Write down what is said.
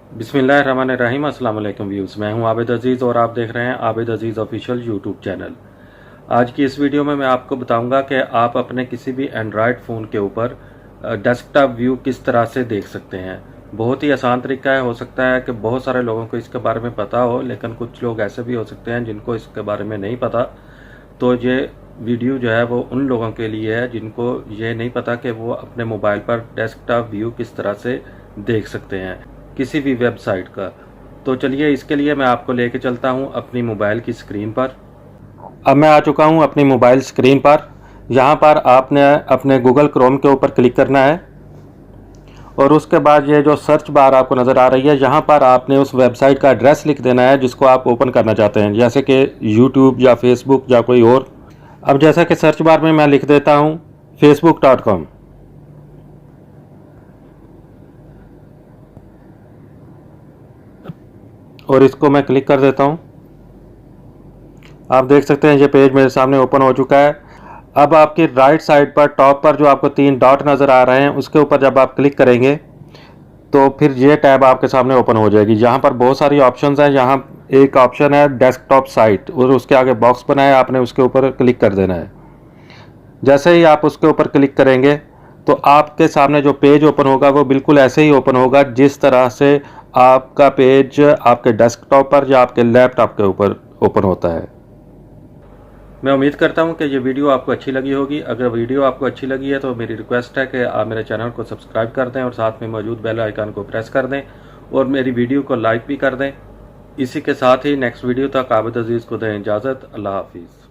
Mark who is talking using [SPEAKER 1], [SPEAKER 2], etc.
[SPEAKER 1] बिस्मिल्लाहिर्रहमानिर्रहीम। अस्सलाम वालेकुम व्यूज़, मैं हूं आबिद अज़ीज़ और आप देख रहे हैं आबिद अज़ीज़ ऑफिशियल यूट्यूब चैनल। आज की इस वीडियो में मैं आपको बताऊंगा कि आप अपने किसी भी एंड्रॉयड फ़ोन के ऊपर डेस्कटॉप व्यू किस तरह से देख सकते हैं। बहुत ही आसान तरीका है। हो सकता है कि बहुत सारे लोगों को इसके बारे में पता हो, लेकिन कुछ लोग ऐसे भी हो सकते हैं जिनको इसके बारे में नहीं पता। तो ये वीडियो जो है वो उन लोगों के लिए है जिनको ये नहीं पता कि वो अपने मोबाइल पर डेस्कटॉप व्यू किस तरह से देख सकते हैं किसी भी वेबसाइट का। तो चलिए, इसके लिए मैं आपको लेके चलता हूं अपनी मोबाइल की स्क्रीन पर। अब मैं आ चुका हूं अपनी मोबाइल स्क्रीन पर। यहाँ पर आपने अपने गूगल क्रोम के ऊपर क्लिक करना है और उसके बाद ये जो सर्च बार आपको नज़र आ रही है, यहाँ पर आपने उस वेबसाइट का एड्रेस लिख देना है जिसको आप ओपन करना चाहते हैं, जैसे कि यूट्यूब या फेसबुक या कोई और। अब जैसा कि सर्च बार में मैं लिख देता हूँ facebook.com और इसको मैं क्लिक कर देता हूँ। आप देख सकते हैं ये पेज मेरे सामने ओपन हो चुका है। अब आपकी राइट साइड पर टॉप पर जो आपको 3 डॉट नज़र आ रहे हैं, उसके ऊपर जब आप क्लिक करेंगे तो फिर ये टैब आपके सामने ओपन हो जाएगी। यहाँ पर बहुत सारी ऑप्शंस हैं। यहाँ एक ऑप्शन है डेस्कटॉप साइट और उसके आगे बॉक्स बना है, आपने उसके ऊपर क्लिक कर देना है। जैसे ही आप उसके ऊपर क्लिक करेंगे तो आपके सामने जो पेज ओपन होगा वो बिल्कुल ऐसे ही ओपन होगा जिस तरह से आपका पेज आपके डेस्कटॉप पर या आपके लैपटॉप के ऊपर ओपन होता है। मैं उम्मीद करता हूं कि ये वीडियो आपको अच्छी लगी होगी। अगर वीडियो आपको अच्छी लगी है तो मेरी रिक्वेस्ट है कि आप मेरे चैनल को सब्सक्राइब कर दें और साथ में मौजूद बेल आइकन को प्रेस कर दें और मेरी वीडियो को लाइक भी कर दें। इसी के साथ ही नेक्स्ट वीडियो तक आबिद अजीज़ को दें इजाज़त। अल्लाह हाफिज़।